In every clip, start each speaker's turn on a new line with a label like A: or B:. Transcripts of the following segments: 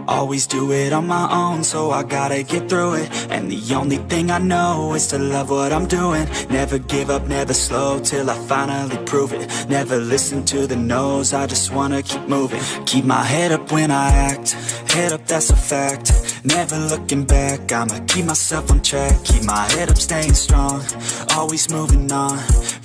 A: Always do it on my own, so I gotta get through it. And the only thing I know is to love what I'm doing. Never give up, never slow, till I finally prove it. Never listen to the no's, I just wanna keep moving. Keep my head up when I act, head up, that's a fact. Never looking back, I'ma keep myself on track. Keep my head up, staying strong, always moving on.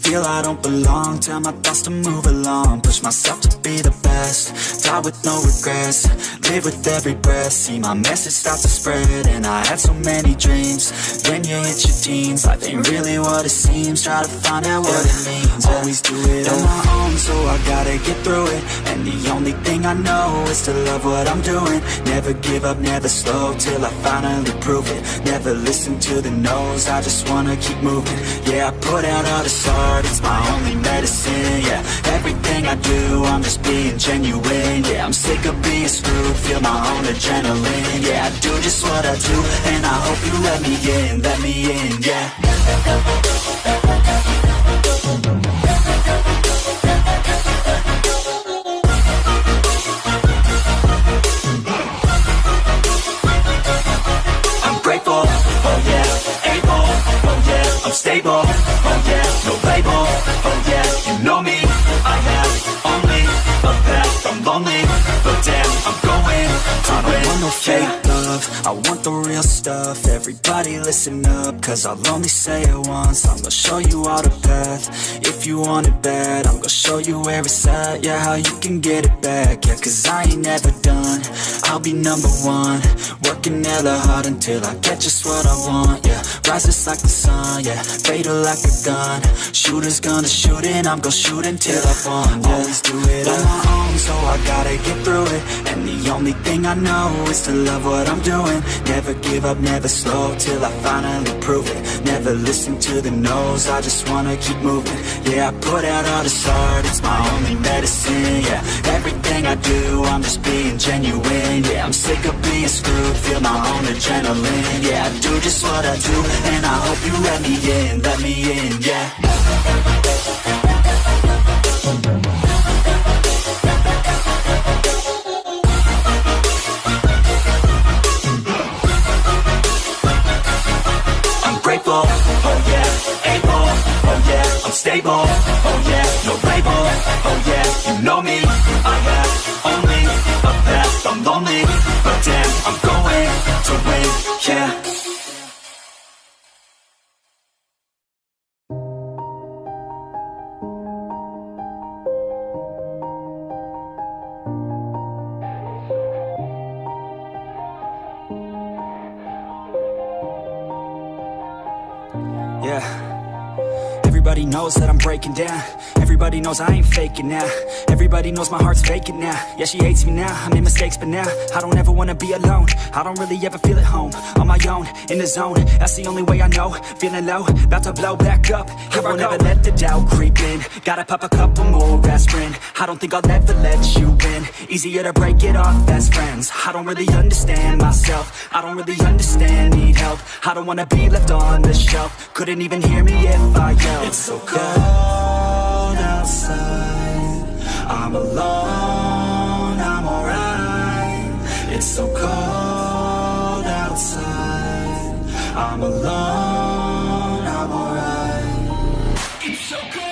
A: Feel I don't belong, tell my thoughts to move along. Push myself to be the best, die with no regrets. Live with every breath, see my message start to spread. And I had so many dreams, when you hit your teens, life ain't really what it seems. Try to find out what it means. Always do it on my own, so I gotta get through it. And the only thing I know is to love what I'm doing. Never give up, never slow, till I finally prove it. Never listen to the no's, I just wanna keep moving. Yeah, I put out all this art, it's my only medicine. Yeah, everything I do, I'm just being genuine. Yeah, I'm sick of being screwed, feel my own adrenaline. Yeah, I do just what I do, and I hope you let me in, yeah. I'm stable, oh yeah, no label, oh yeah, you know me. I have only a path, I'm lonely, but damn, I'm going to win. I don't want no fake love, I want the real stuff. Everybody listen up, cause I'll only say it once. I'm gonna show you all the path, if you want it bad. I'm gonna show you where it's at, yeah, how you can get it back. Yeah, cause I ain't never done, I'll be number one. Working hella hard until I get just what I want, yeah. Rises like the sun, yeah, fatal like a gun. Shooters gonna shoot and I'm gonna shoot until I won, yeah. Always do it on my own, so I gotta get through it. And the only thing I know is to love what I'm doing. Never give up, never slow, till I finally prove it. Never listen to the no's, I just wanna keep moving. Yeah, I put out all this art, it's my only medicine. Yeah, everything I do, I'm just being genuine. Yeah, I'm sick of being screwed, feel my own adrenaline. Yeah, I do just what I do, and I hope you let me in, yeah. I'm grateful, oh yeah, able, oh yeah, I'm stable, oh yeah, no label, oh yeah, you know me. I have only a path, I'm lonely, but damn, I'm going to win, yeah. Everybody knows that I'm breaking down. Everybody knows I ain't faking now. Everybody knows my heart's vacant now. Yeah, she hates me now, I made mistakes but now I don't ever wanna be alone. I don't really ever feel at home. On my own, in the zone, that's the only way I know. Feeling low, about to blow back up. Here I never let the doubt creep in. Gotta pop a couple more aspirin. I don't think I'll ever let you in. Easier to break it off best friends. I don't really understand myself, I don't really understand, need help. I don't wanna be left on the shelf. Couldn't even hear me if I yelled. It's so cold outside, I'm alone, I'm alright. It's so cold outside, I'm alone, I'm alright. It's so cold.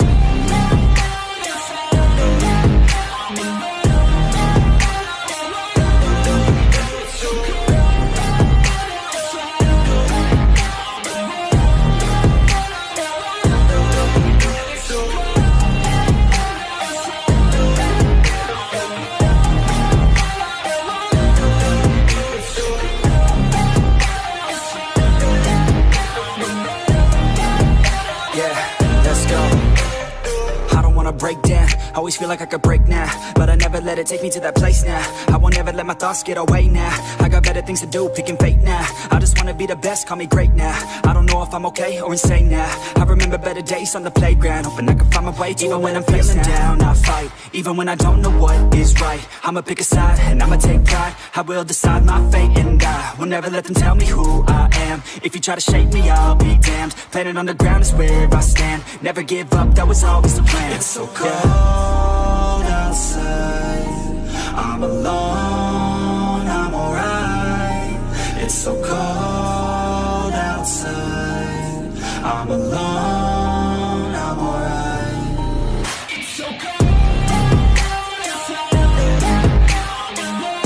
A: Break down, always feel like I could break now, but I never let it take me to that place now. I won't ever let my thoughts get away now. I got better things to do, picking fate now. I just wanna be the best, call me great now. I don't know if I'm okay or insane now. I remember better days on the playground, hoping I can find my way. Even when I'm feeling down, I fight. Even when I don't know what is right, I'ma pick a side and I'ma take pride. I will decide my fate and I will never let them tell me who I am. If you try to shake me, I'll be damned. Planet on the ground is where I stand. Never give up, that was always the plan. It's so cold outside, I'm alone, I'm alright. It's so cold outside, I'm alone, I'm alright. It's so cold outside, I'm alone.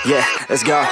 A: Yeah, let's go.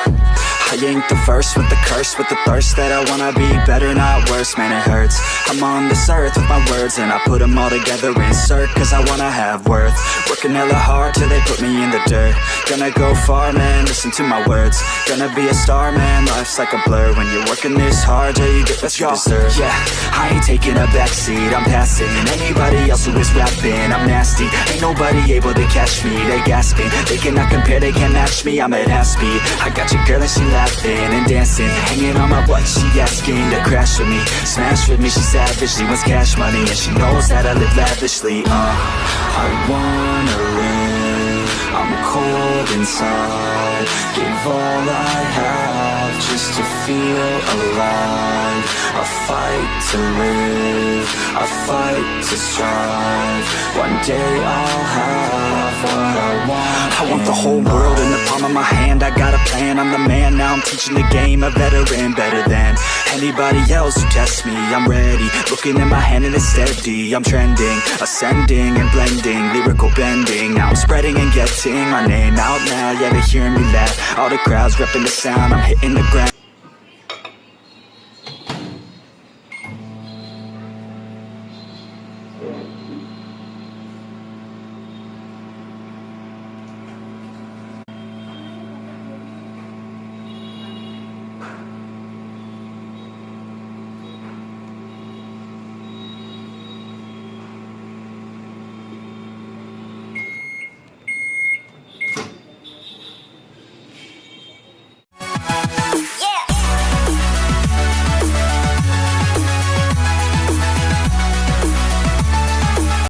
A: I ain't the first with the curse, with the thirst that I wanna be better, not worse, man it hurts. I'm on this earth with my words and I put them all together, insert, cause I wanna have worth. Working hella hard till they put me in the dirt. Gonna go far, man, listen to my words. Gonna be a star, man, life's like a blur. When you're working this hard, yeah, you get what you deserve. Yeah, I ain't taking a backseat, I'm passing anybody else who is rapping. I'm nasty, ain't nobody able to catch me. They gasping, they cannot compare, they can't match me. I'm at half speed, I got your girl and she laughing and dancing, hanging on my butt, she asking to crash with me, smash with me, she savage, she wants cash money, and she knows that I live lavishly. I wanna live, I'm cold inside, give all I have just to feel alive. I fight to live, I fight to strive, one day I'll have what I want. I want the whole world in the palm of my hand, I got a plan, I'm the man, now I'm teaching the game, a veteran, better than anybody else who tests me. I'm ready, looking at my hand and it's steady, I'm trending, ascending and blending, lyrical bending, now I'm spreading and getting my name out now, yeah, they hearing me laugh, all the crowds repping the sound, I'm hitting the ground.